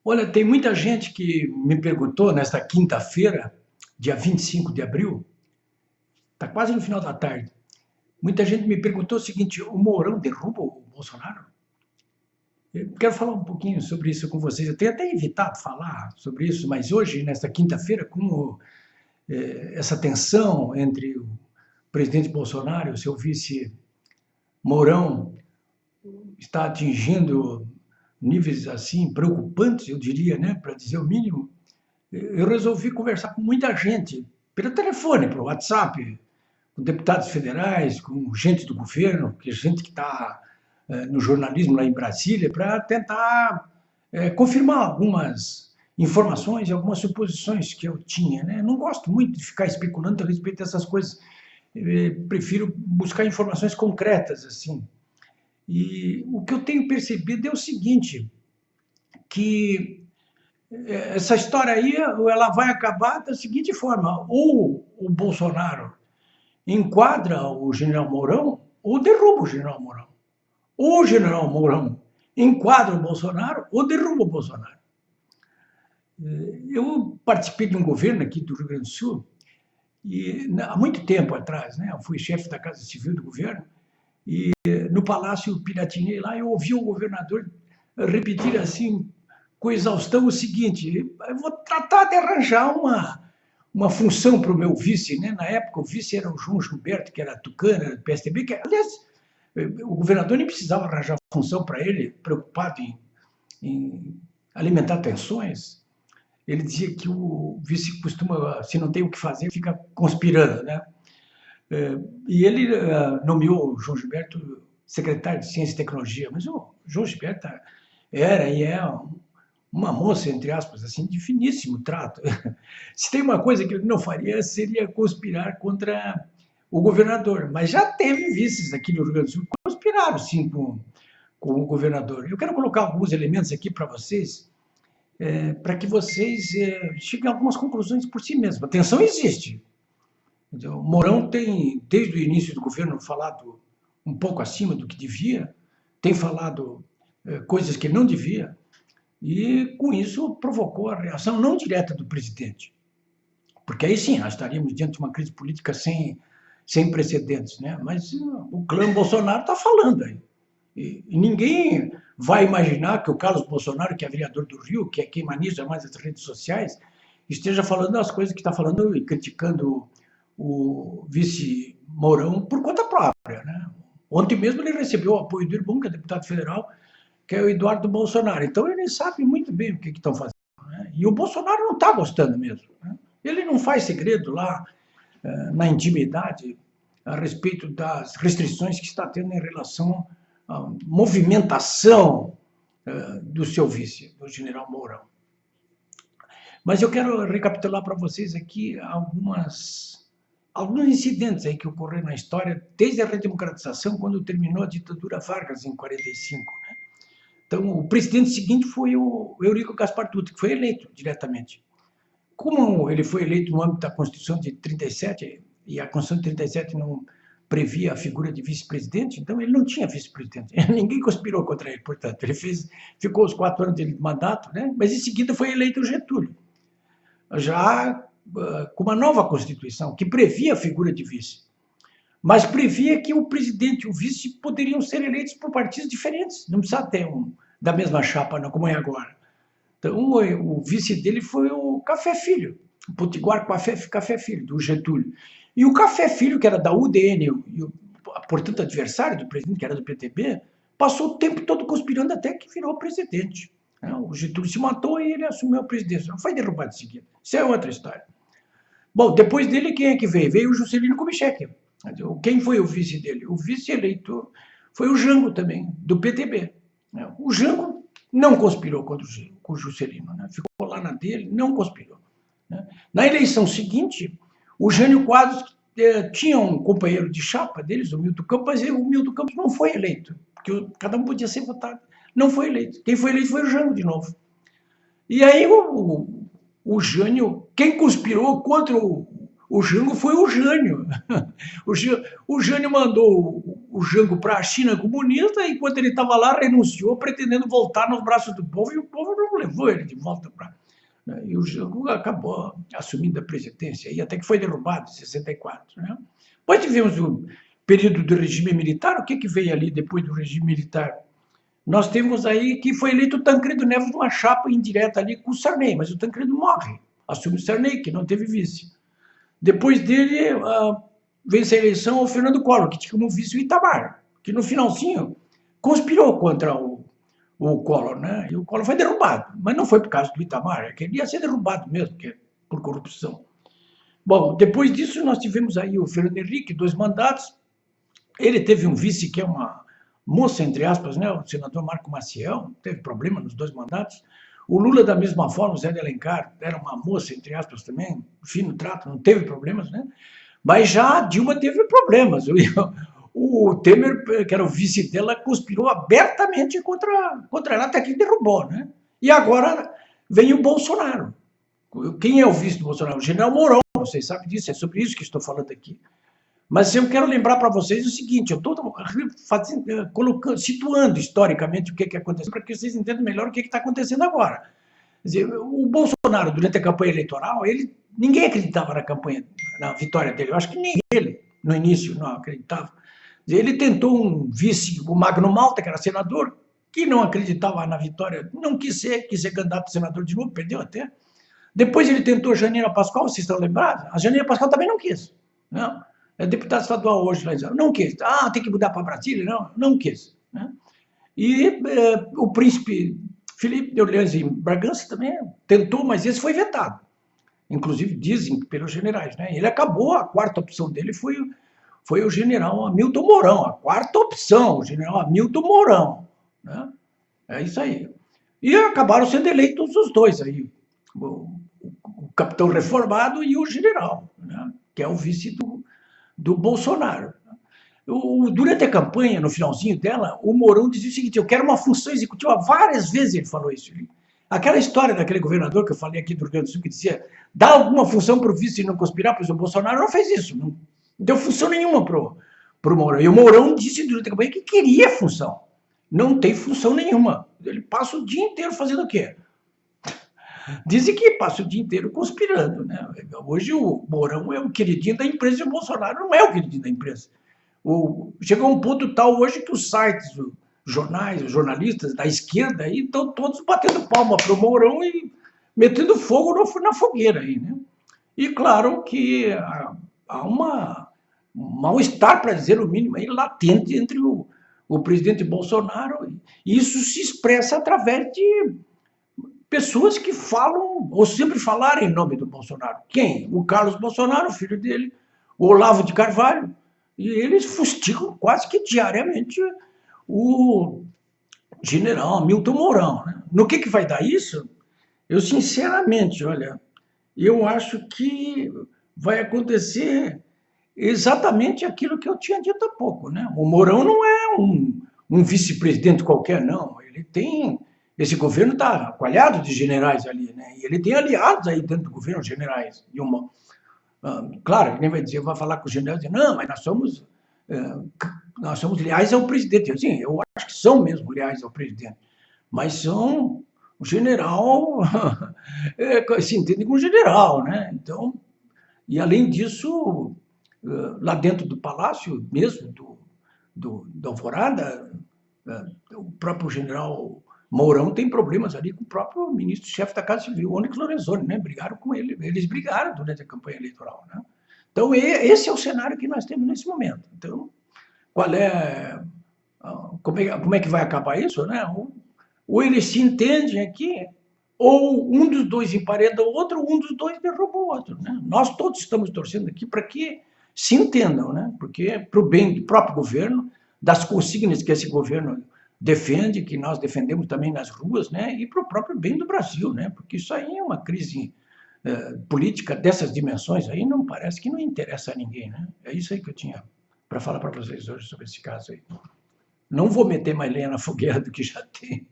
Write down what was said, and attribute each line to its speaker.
Speaker 1: Olha, tem muita gente que me perguntou nesta quinta-feira, dia 25 de abril, está quase no final da tarde. Muita gente me perguntou o seguinte: o Mourão derruba o Bolsonaro? Eu quero falar um pouquinho sobre isso com vocês. Eu tenho até evitado falar sobre isso, mas hoje, nesta quinta-feira, como essa tensão entre o presidente Bolsonaro e o seu vice Mourão está atingindo níveis assim preocupantes, eu diria, né, para dizer o mínimo, eu resolvi conversar com muita gente, pelo telefone, pelo WhatsApp, com deputados federais, com gente do governo, que gente que está no jornalismo lá em Brasília, para tentar confirmar algumas informações e algumas suposições que eu tinha. Né? Não gosto muito de ficar especulando a respeito dessas coisas. Prefiro buscar informações concretas, assim. E o que eu tenho percebido é o seguinte, que essa história aí ela vai acabar da seguinte forma: ou o Bolsonaro enquadra o general Mourão ou derruba o general Mourão. Ou o general Mourão enquadra o Bolsonaro ou derruba o Bolsonaro. Eu participei de um governo aqui do Rio Grande do Sul e há muito tempo atrás, né, eu fui chefe da Casa Civil do governo e no Palácio Piratini lá eu ouvi o governador repetir assim com exaustão o seguinte: eu vou tratar de arranjar uma função para o meu vice, né? Na época o vice era o João Gilberto, que era tucano, era do PSDB, que, aliás, o governador nem precisava arranjar função para ele, preocupado em alimentar tensões. Ele dizia que o vice costuma, se não tem o que fazer, fica conspirando, né? E ele nomeou o João Gilberto secretário de Ciência e Tecnologia, mas o João Gilberto era e é uma moça, entre aspas, assim, de finíssimo trato. Se tem uma coisa que ele não faria, seria conspirar contra o governador. Mas já teve vices aqui no Rio Grande do Sul que conspiraram, sim, com o governador. Eu quero colocar alguns elementos aqui para vocês, para que vocês cheguem a algumas conclusões por si mesmos. A tensão existe. Então, o Mourão tem, desde o início do governo, falado um pouco acima do que devia, tem falado coisas que ele não devia, e com isso provocou a reação não direta do presidente. Porque aí sim, nós estaríamos diante de uma crise política sem precedentes. Né? Mas o clã Bolsonaro está falando aí. E ninguém vai imaginar que o Carlos Bolsonaro, que é vereador do Rio, que é quem maneja mais as redes sociais, esteja falando as coisas que está falando e criticando o vice Mourão por conta própria. Né? Ontem mesmo ele recebeu o apoio do irmão, que é deputado federal, que é o Eduardo Bolsonaro. Então ele sabe muito bem o que estão fazendo. Né? E o Bolsonaro não está gostando mesmo. Né? Ele não faz segredo lá na intimidade a respeito das restrições que está tendo em relação à movimentação do seu vice, do general Mourão. Mas eu quero recapitular para vocês aqui alguns incidentes aí que ocorreram na história desde a redemocratização, quando terminou a ditadura Vargas, em 45. Né? Então, o presidente seguinte foi o Eurico Gaspar Dutra, que foi eleito diretamente. Como ele foi eleito no âmbito da Constituição de 37, e a Constituição de 37 não previa a figura de vice-presidente, então ele não tinha vice-presidente. Ninguém conspirou contra ele, portanto. Ele ficou os 4 anos de mandato, né? Mas em seguida foi eleito o Getúlio, já com uma nova Constituição, que previa a figura de vice, mas previa que o presidente e o vice poderiam ser eleitos por partidos diferentes, não precisa ter da mesma chapa, não, como é agora. Então, o vice dele foi o Café Filho, o Potiguar Café Filho, do Getúlio. E o Café Filho, que era da UDN, e, portanto, adversário do presidente, que era do PTB, passou o tempo todo conspirando até que virou presidente. O Getúlio se matou e ele assumiu a presidência. Não foi derrubado em seguida. Isso é outra história. Bom, depois dele, quem é que veio? Veio o Juscelino Kubitschek. Quem foi o vice dele? O vice eleito foi o Jango também, do PTB. O Jango não conspirou contra o Juscelino, né? Ficou lá na dele, não conspirou. Né? Na eleição seguinte, o Jânio Quadros tinha um companheiro de chapa deles, o Milton Campos, mas o Milton Campos não foi eleito, porque cada um podia ser votado. Não foi eleito. Quem foi eleito foi o Jânio de novo. E aí o Jânio, quem conspirou contra o Jango foi o Jânio. O Jânio mandou o Jango para a China comunista, e enquanto ele estava lá, renunciou, pretendendo voltar nos braços do povo, e o povo não levou ele de volta para... E o Jango acabou assumindo a presidência, e até que foi derrubado em 64. Né? Depois tivemos o período do regime militar. O que veio ali depois do regime militar? Nós temos aí que foi eleito o Tancredo Neves numa chapa indireta ali com o Sarney, mas o Tancredo morre, assume o Sarney, que não teve vice. Depois dele, vence a eleição o Fernando Collor, que tinha como vice o Itamar, que no finalzinho conspirou contra o Collor, né? E o Collor foi derrubado, mas não foi por causa do Itamar, é que ele ia ser derrubado mesmo, que é por corrupção. Bom, depois disso nós tivemos aí o Fernando Henrique, 2 mandatos. Ele teve um vice que é uma moça, entre aspas, né? O senador Marco Maciel, teve problema nos 2 mandatos. O Lula, da mesma forma, o Zé de Alencar, era uma moça, entre aspas, também, fino trato, não teve problemas, né? Mas já a Dilma teve problemas. O Temer, que era o vice dela, conspirou abertamente contra ela, até que derrubou, né? E agora vem o Bolsonaro. Quem é o vice do Bolsonaro? O general Mourão, vocês sabem disso, é sobre isso que estou falando aqui. Mas eu quero lembrar para vocês o seguinte: eu estou situando historicamente o que aconteceu, para que vocês entendam melhor o que está acontecendo agora. Quer dizer, o Bolsonaro, durante a campanha eleitoral, ninguém acreditava na vitória dele. Eu acho que nem ele, no início, não acreditava. Quer dizer, ele tentou um vice, o Magno Malta, que era senador, que não acreditava na vitória, não quis ser candidato a senador de novo, perdeu até. Depois ele tentou a Janina Pascoal, vocês estão lembrados? A Janina Pascoal também não quis. Não. É deputado estadual hoje, não quis. Tem que mudar para Brasília? Não quis. Né? E o príncipe Felipe de Orleans e Bragança também tentou, mas esse foi vetado. Inclusive, dizem pelos generais. Né? Ele acabou, a 4ª opção dele foi o general Hamilton Mourão. A 4ª opção, o general Hamilton Mourão. Né? É isso aí. E acabaram sendo eleitos os 2 aí. O capitão reformado e o general, né? Que é o vice do Bolsonaro. Durante a campanha, no finalzinho dela, o Mourão dizia o seguinte: eu quero uma função executiva. Várias vezes ele falou isso. Aquela história daquele governador que eu falei aqui do Rio Grande do Sul, que dizia, dá alguma função para o vice e não conspirar, pois o Bolsonaro não fez isso. Não deu função nenhuma para o Mourão. E o Mourão disse durante a campanha que queria função. Não tem função nenhuma. Ele passa o dia inteiro fazendo o quê? Dizem que passa o dia inteiro conspirando. Né? Hoje o Mourão é o queridinho da imprensa e o Bolsonaro não é o queridinho da imprensa. Chegou um ponto tal hoje que os sites, os jornais, os jornalistas da esquerda aí estão todos batendo palma para o Mourão e metendo fogo na fogueira. Aí, né? E claro que há um mal-estar, para dizer o mínimo, aí, latente entre o presidente Bolsonaro, e isso se expressa através de pessoas que falam, ou sempre falaram em nome do Bolsonaro. Quem? O Carlos Bolsonaro, filho dele, o Olavo de Carvalho, e eles fustigam quase que diariamente o general Hamilton Mourão. Né? No que vai dar isso? Eu, sinceramente, olha, eu acho que vai acontecer exatamente aquilo que eu tinha dito há pouco. Né? O Mourão não é um vice-presidente qualquer, não. Ele tem... Esse governo está coalhado de generais ali, né? E ele tem aliados aí dentro do governo, generais. Claro, ninguém vai dizer, vai falar com os generais, dizer, não, mas nós somos leais ao presidente. Sim, eu acho que são mesmo leais ao presidente, mas são o general, se entende com o general, né? Então, e além disso, lá dentro do palácio mesmo, da Alvorada, o próprio general Mourão tem problemas ali com o próprio ministro-chefe da Casa Civil, Onyx Lorenzoni, né? Brigaram com ele, eles brigaram durante a campanha eleitoral, né? Então, esse é o cenário que nós temos nesse momento. Então, como é que vai acabar isso, né? Ou eles se entendem aqui, ou um dos 2 empareda o outro, um dos 2 derruba o outro, né? Nós todos estamos torcendo aqui para que se entendam, né? Porque é para o bem do próprio governo, das consignas que esse governo defende, que nós defendemos também nas ruas, né? E para o próprio bem do Brasil, né? Porque isso aí é uma crise política dessas dimensões aí, não parece que não interessa a ninguém, né? É isso aí que eu tinha para falar para vocês hoje sobre esse caso aí. Não vou meter mais lenha na fogueira do que já tem.